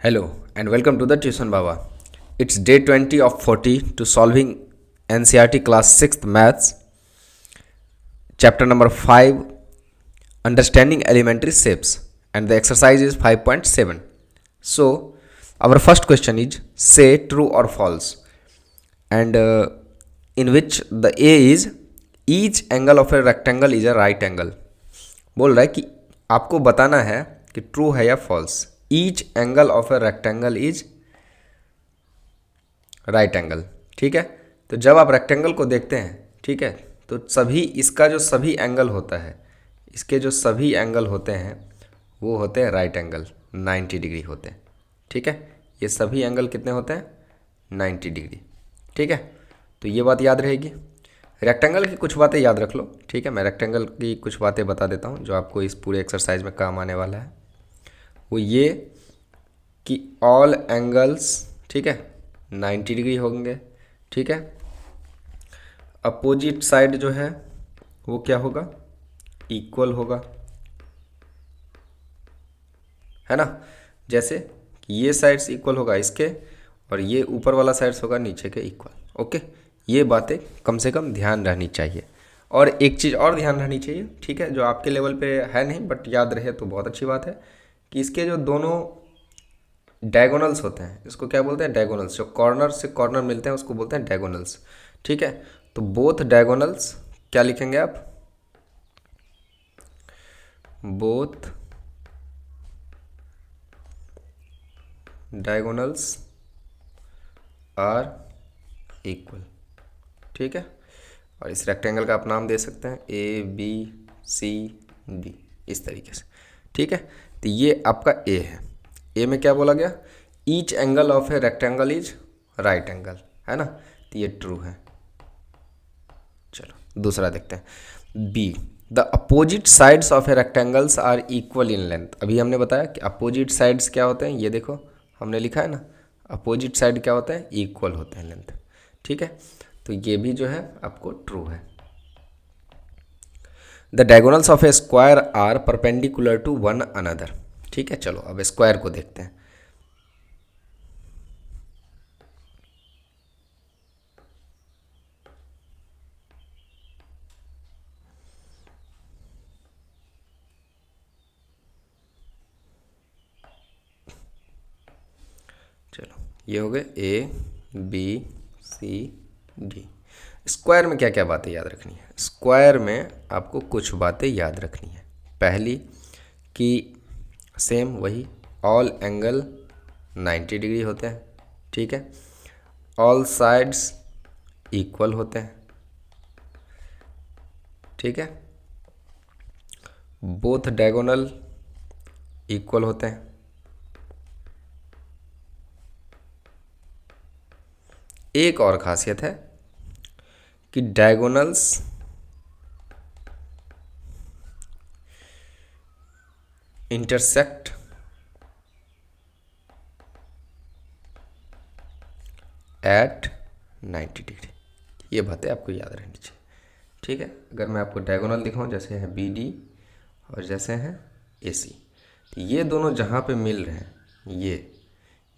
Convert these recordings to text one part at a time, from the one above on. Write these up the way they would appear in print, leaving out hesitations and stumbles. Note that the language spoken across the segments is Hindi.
Hello and welcome to the Tuition Baba. It's day 20 of 40 to solving NCRT class 6th maths, chapter number 5, understanding elementary shapes, and the exercise is 5.7. So, our first question is say true or false, and in which the A is each angle of a rectangle is a right angle. बोल रहा है कि आपको बताना है कि ट्रू है या false. Each angle of a rectangle is right angle. ठीक है, तो जब आप रेक्टेंगल को देखते हैं, ठीक है, तो सभी इसका जो सभी एंगल होता है, इसके जो सभी एंगल होते हैं वो होते हैं राइट एंगल, 90 डिग्री होते हैं. ठीक है, ये सभी एंगल कितने होते हैं? 90 डिग्री. ठीक है, तो ये बात याद रहेगी. रेक्टेंगल की कुछ बातें याद रख लो. ठीक है, मैं रेक्टेंगल की कुछ बातें बता देता हूँ जो आपको इस पूरे एक्सरसाइज में काम आने वाला है. वो ये कि ऑल एंगल्स, ठीक है, 90 डिग्री होंगे. ठीक है, अपोजिट साइड जो है वो क्या होगा? इक्वल होगा, है ना. जैसे कि ये साइड्स इक्वल होगा इसके, और ये ऊपर वाला साइड्स होगा नीचे के इक्वल. ओके, ये बातें कम से कम ध्यान रहनी चाहिए. और एक चीज़ और ध्यान रहनी चाहिए, ठीक है, जो आपके लेवल पे है नहीं बट याद रहे तो बहुत अच्छी बात है, कि इसके जो दोनों डायगोनल्स होते हैं, इसको क्या बोलते हैं? डायगोनल्स. जो कॉर्नर से कॉर्नर मिलते हैं उसको बोलते हैं डायगोनल्स. ठीक है, तो बोथ डायगोनल्स क्या लिखेंगे आप? Both diagonals are equal. ठीक है, और इस रेक्टेंगल का आप नाम दे सकते हैं ए बी सी डी, इस तरीके से. ठीक है, तो ये आपका ए है. ए में क्या बोला गया? Each angle of a rectangle is right angle, है ना, तो ये ट्रू है. चलो दूसरा देखते हैं. B, the opposite sides of a rectangles are equal in length. अभी हमने बताया कि अपोजिट साइड्स क्या होते हैं, ये देखो हमने लिखा है ना, अपोजिट साइड क्या होता है? इक्वल होते हैं लेंथ. ठीक है, तो ये भी जो है आपको ट्रू है. The diagonals of a square are perpendicular to one another. ठीक है, चलो अब स्क्वायर को देखते हैं. चलो ये हो गए A B C D. Square में क्या क्या बातें याद रखनी है? स्क्वायर में आपको कुछ बातें याद रखनी है. पहली कि सेम वही ऑल एंगल 90 डिग्री होते हैं. ठीक है, ऑल साइड्स इक्वल होते हैं. ठीक है, बोथ डायगोनल इक्वल होते हैं. एक और खासियत है कि डायगोनल्स इंटरसेक्ट एट 90 डिग्री. ये बातें आपको याद रहनी चाहिए. ठीक है, अगर मैं आपको डायगोनल दिखाऊं, जैसे है बी डी और जैसे हैं ए सी, तो ये दोनों जहाँ पे मिल रहे हैं,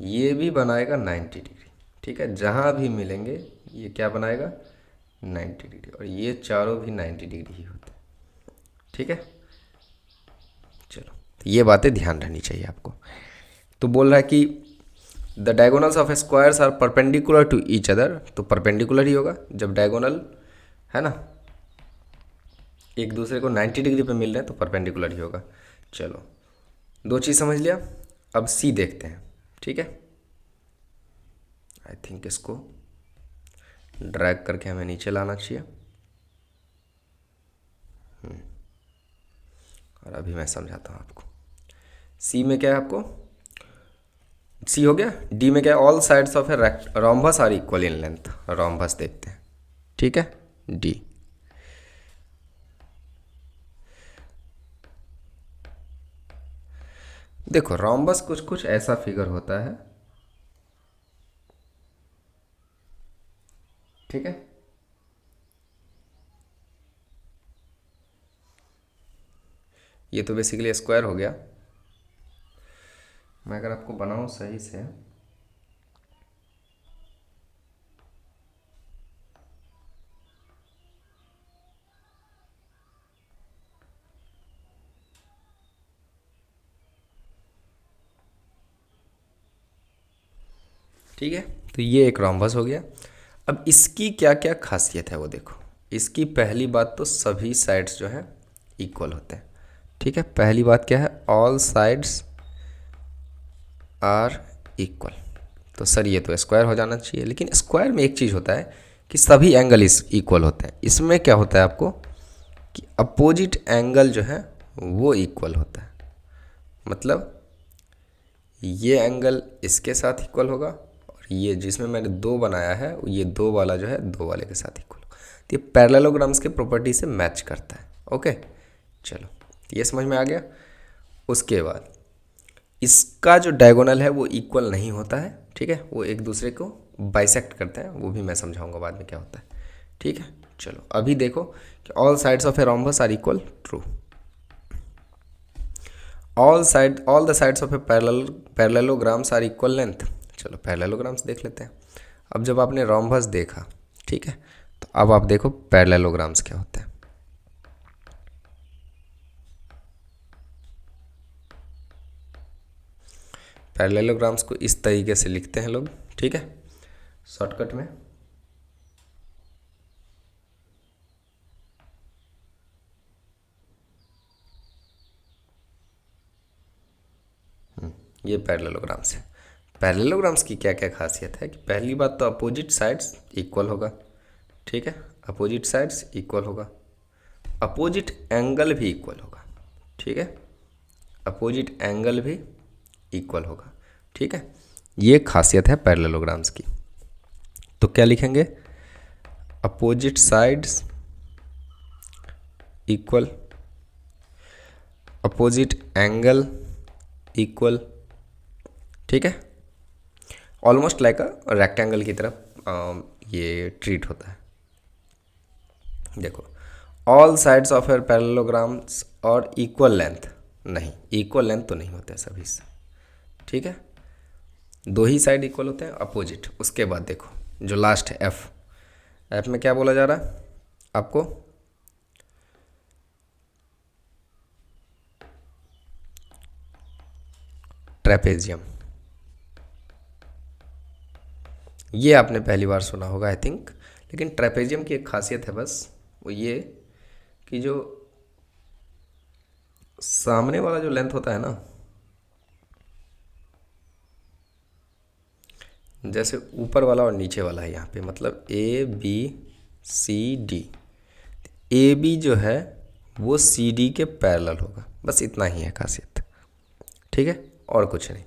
ये भी बनाएगा 90 डिग्री. ठीक है, जहाँ भी मिलेंगे ये क्या बनाएगा? 90 डिग्री. और ये चारों भी 90 डिग्री ही होते हैं. ठीक है, चलो तो ये बातें ध्यान रहनी चाहिए आपको. तो बोल रहा है कि the diagonals of squares are perpendicular to each other. तो परपेंडिकुलर ही होगा जब डायगोनल, है ना, एक दूसरे को 90 डिग्री पे मिल रहे हैं तो परपेंडिकुलर ही होगा. चलो दो चीज़ समझ लिया. अब सी देखते हैं. ठीक है, आई थिंक इसको ड्रैग करके हमें नीचे लाना चाहिए. और अभी मैं समझाता हूँ आपको. सी में क्या है आपको? सी हो गया. डी में क्या है? All sides of a rhombus are equal in length. Rhombus देखते हैं. ठीक है, डी. देखो रोम्बस कुछ कुछ ऐसा फिगर होता है. ठीक है, ये तो बेसिकली स्क्वायर हो गया. मैं अगर आपको बनाऊँ सही से, ठीक है, तो ये एक रोम्बस हो गया। अब इसकी क्या क्या खासियत है वो देखो। इसकी पहली बात तो सभी साइड्स जो है इक्वल होते हैं, ठीक है। पहली बात क्या है, ऑल साइड्स आर इक्वल। तो सर ये तो स्क्वायर हो जाना चाहिए, लेकिन स्क्वायर में एक चीज़ होता है कि सभी एंगल इस इक्वल होते हैं। इसमें क्या होता है आपको कि अपोजिट एंगल जो है वो इक्वल होता है। मतलब ये एंगल इसके साथ इक्वल होगा, और ये जिसमें मैंने दो बनाया है ये दो वाला जो है दो वाले के साथ इक्वल होगा। तो ये पैरेललोग्राम्स के प्रॉपर्टी से मैच करता है। ओके, चलो ये समझ में आ गया। उसके बाद इसका जो डायगोनल है वो इक्वल नहीं होता है, ठीक है, वो एक दूसरे को बाइसेक्ट करते हैं, वो भी मैं समझाऊंगा बाद में क्या होता है, ठीक है। चलो अभी देखो कि all sides of a rhombus are equal, true. All the sides of a parallelograms are equal length. चलो पैरेललोग्राम्स देख लेते हैं। अब जब आपने रोम्बस देखा, ठीक है, तो अब आप देखो पैरेललोग्राम्स क्या होते हैं। पैरेललोग्राम्स को इस तरीके से लिखते हैं लोग, ठीक है, शॉर्टकट में। ये पैरेललोग्राम्स है। पैरेललोग्राम्स की क्या क्या खासियत है कि पहली बात तो अपोजिट साइड्स इक्वल होगा, ठीक है, अपोजिट साइड्स इक्वल होगा, अपोजिट एंगल भी इक्वल होगा, ठीक है, अपोजिट एंगल भी इक्वल होगा, ठीक है। ये खासियत है पैरेललोग्राम्स की। तो क्या लिखेंगे, opposite sides equal, opposite angle equal, ठीक है। ऑलमोस्ट लाइक अ रेक्टेंगल की तरफ ये ट्रीट होता है। देखो all sides of a parallelograms और इक्वल लेंथ, नहीं इक्वल लेंथ तो नहीं होते सभी से, ठीक है, दो ही साइड इक्वल होते हैं अपोजिट। उसके बाद देखो जो लास्ट है एफ, एफ में क्या बोला जा रहा है आपको, ट्रेपेजियम। ये आपने पहली बार सुना होगा आई थिंक, लेकिन ट्रेपेजियम की एक खासियत है बस, वो ये कि जो सामने वाला जो लेंथ होता है ना, जैसे ऊपर वाला और नीचे वाला है यहाँ पे, मतलब A B C D, A B जो है वो सी डी के पैरेलल होगा, बस इतना ही है खासियत, ठीक है, और कुछ नहीं।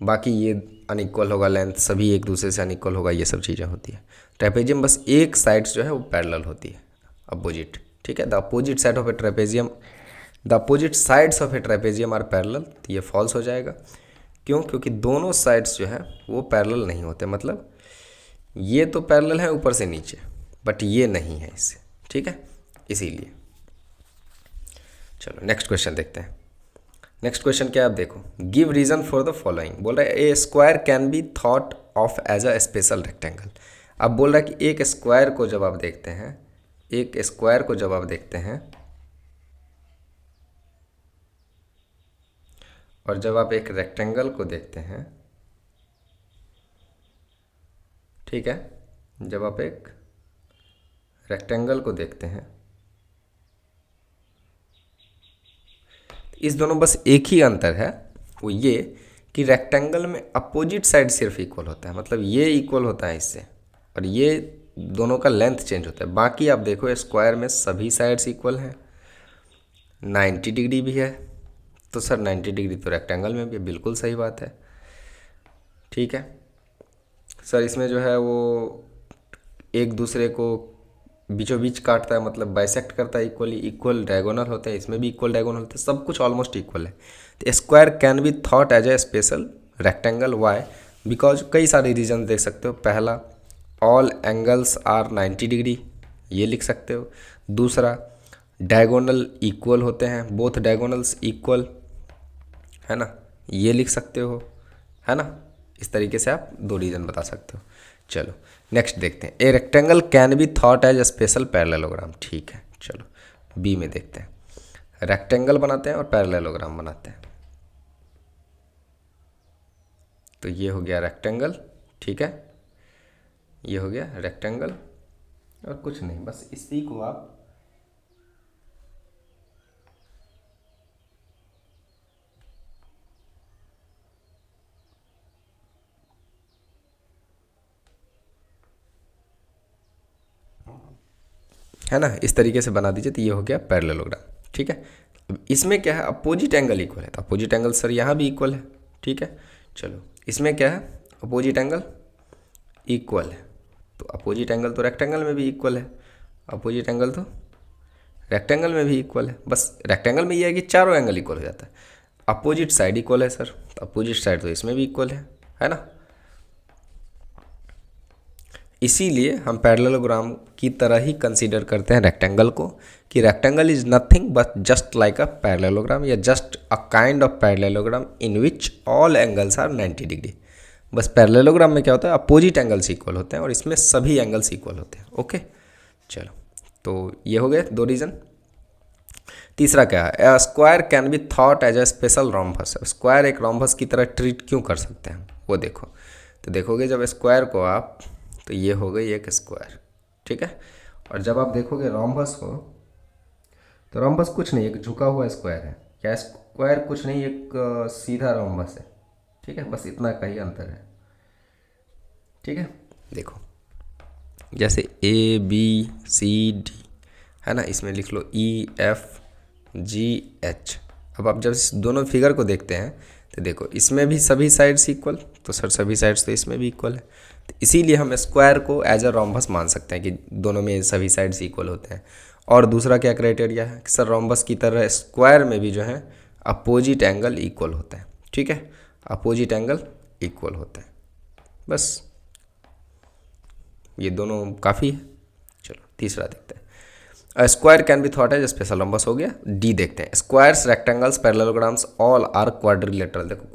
बाकी ये अनइक्वल होगा लेंथ, सभी एक दूसरे से अनइक्वल होगा, ये सब चीज़ें होती है। ट्रेपेजियम बस एक साइड्स जो है वो पैरेलल होती है, अपोजिट, ठीक है। The opposite side of a trapezium, the opposite sides of a trapezium are parallel, तो ये फॉल्स हो जाएगा। क्यों, क्योंकि दोनों साइड्स जो है वो पैरेलल नहीं होते, मतलब ये तो पैरेलल है ऊपर से नीचे, बट ये नहीं है इससे, ठीक है, इसीलिए। चलो नेक्स्ट क्वेश्चन देखते हैं। नेक्स्ट क्वेश्चन क्या है, आप देखो, give reason for the following. बोल रहा है a square can be thought of as a special rectangle. अब बोल रहा है कि एक स्क्वायर को जब आप देखते हैं, एक स्क्वायर को जब आप देखते हैं और जब आप एक रेक्टेंगल को देखते हैं, ठीक है, जब आप एक रेक्टेंगल को देखते हैं, इस दोनों बस एक ही अंतर है, वो ये कि रेक्टेंगल में अपोजिट साइड सिर्फ इक्वल होता है, मतलब ये इक्वल होता है इससे, और ये दोनों का लेंथ चेंज होता है। बाकी आप देखो स्क्वायर में सभी साइड्स इक्वल हैं, 90 डिग्री भी है, तो सर 90 डिग्री तो रेक्टेंगल में भी है, बिल्कुल सही बात है, ठीक है। सर इसमें जो है वो एक दूसरे को बीचों बीच काटता है, मतलब बाइसेक्ट करता है इक्वली, इक्वल डायगोनल होते हैं, इसमें भी इक्वल डायगोनल होते हैं, सब कुछ ऑलमोस्ट इक्वल है। तो square can be thought as a special rectangle, why, because कई सारे रीजन देख सकते हो। पहला, ऑल एंगल्स आर 90 डिग्री, ये लिख सकते हो। दूसरा, डायगोनल इक्वल होते हैं, बोथ डायगोनल्स इक्वल, है ना, ये लिख सकते हो, है ना। इस तरीके से आप 2 रीज़न बता सकते हो। चलो नेक्स्ट देखते हैं। A rectangle can be thought as special parallelogram. ठीक है, चलो बी में देखते हैं। रेक्टेंगल बनाते हैं और पैरेललोग्राम बनाते हैं। तो ये हो गया रेक्टेंगल, ठीक है, ये हो गया रेक्टेंगल और कुछ नहीं, बस इसी को आप है ना इस तरीके से बना दीजिए। तो ये हो गया पैरेललोग्राम, ठीक है। अब इसमें क्या है, अपोजिट एंगल इक्वल है, तो अपोजिट एंगल सर यहाँ भी इक्वल है, ठीक है। चलो इसमें क्या है, अपोजिट एंगल इक्वल है, तो अपोजिट एंगल तो रेक्टेंगल में भी इक्वल है, अपोजिट एंगल तो रेक्टेंगल में भी इक्वल है। बस रेक्टेंगल में ये है कि चारों एंगल इक्वल हो जाता है। अपोजिट साइड इक्वल है सर, तो अपोजिट साइड तो इसमें भी इक्वल है ना। इसीलिए हम पैरेललोग्राम की तरह ही कंसीडर करते हैं रेक्टेंगल को, कि rectangle is nothing but just like a parallelogram या just a kind of parallelogram in which all angles are 90 degree. बस पैरेललोग्राम में क्या होता है, अपोजिट एंगल्स इक्वल होते हैं और इसमें सभी एंगल्स इक्वल होते हैं। ओके चलो, तो ये हो गए 2 रीज़न। तीसरा क्या है, square can be thought as a special rhombus. Square एक रोम्बस की तरह ट्रीट क्यों कर सकते हैं, वो देखो। तो देखोगे जब स्क्वायर को आप, तो ये हो गई एक स्क्वायर, ठीक है। और जब आप देखोगे रोम्बस को, तो रोम्बस कुछ नहीं, एक झुका हुआ स्क्वायर है, या स्क्वायर कुछ नहीं, एक सीधा रोम्बस है, ठीक है। बस इतना का ही अंतर है, ठीक है। देखो जैसे ABCD है ना, इसमें लिख लो EFGH। अब आप जब इस दोनों फिगर को देखते हैं तो देखो इसमें भी सभी साइड्स इक्वल, तो सर सभी साइड्स तो इसमें भी इक्वल है, तो इसीलिए हम स्क्वायर को एज अ रोम्बस मान सकते हैं कि दोनों में सभी साइड्स इक्वल होते हैं। और दूसरा क्या क्राइटेरिया है कि सर रोम्बस की तरह स्क्वायर में भी जो है अपोजिट एंगल इक्वल होता है, ठीक है, अपोजिट एंगल इक्वल होता है। बस ये दोनों काफ़ी है। चलो तीसरा देखते हैं, square can be thought as special rhombus हो गया। डी देखते हैं, squares rectangles parallelograms all are quadrilateral. देखो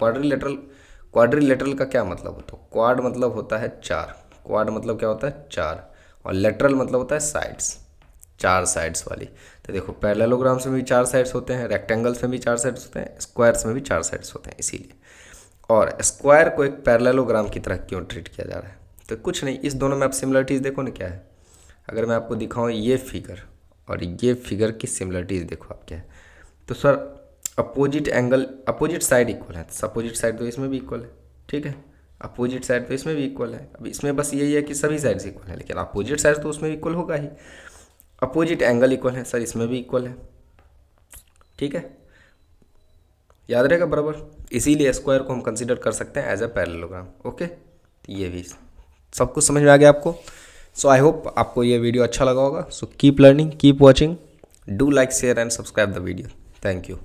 क्वाड्रिलेटरल का क्या मतलब होता है, क्वाड मतलब होता है 4, क्वाड मतलब क्या होता है 4, और लेटरल मतलब होता है साइड्स, 4 साइड्स वाली। तो देखो पैरेललोग्राम्स में भी 4 साइड्स होते हैं, रेक्टेंगल्स में भी 4 साइड्स होते हैं, स्क्वायर्स में भी 4 साइड्स होते हैं, इसीलिए। और स्क्वायर को एक पैरेललोग्राम की तरह क्यों ट्रीट किया जा रहा है, तो कुछ नहीं, इस दोनों में आप सिमिलरिटीज़ देखो ना क्या है। अगर मैं आपको दिखाऊँ ये फिगर और ये फिगर की सिमिलरिटीज़ देखो आप क्या है, तो sir opposite angle, opposite side equal है, तो अपोजिट साइड तो इसमें भी इक्वल है, ठीक है, अपोजिट साइड तो इसमें भी इक्वल है। अब इसमें बस यही है कि सभी साइड्स इक्वल है, लेकिन अपोजिट साइड तो उसमें इक्वल होगा ही। अपोजिट एंगल इक्वल है सर, इसमें भी इक्वल है, ठीक है, याद रहेगा बराबर। इसीलिए स्क्वायर को हम कंसीडर कर सकते हैं एज अ पैरेललोग्राम। ओके, तो ये भी सब कुछ समझ में आ गया आपको। सो आई होप आपको ये वीडियो अच्छा लगा होगा। So keep learning, keep watching, do like, share and subscribe the video. Thank you.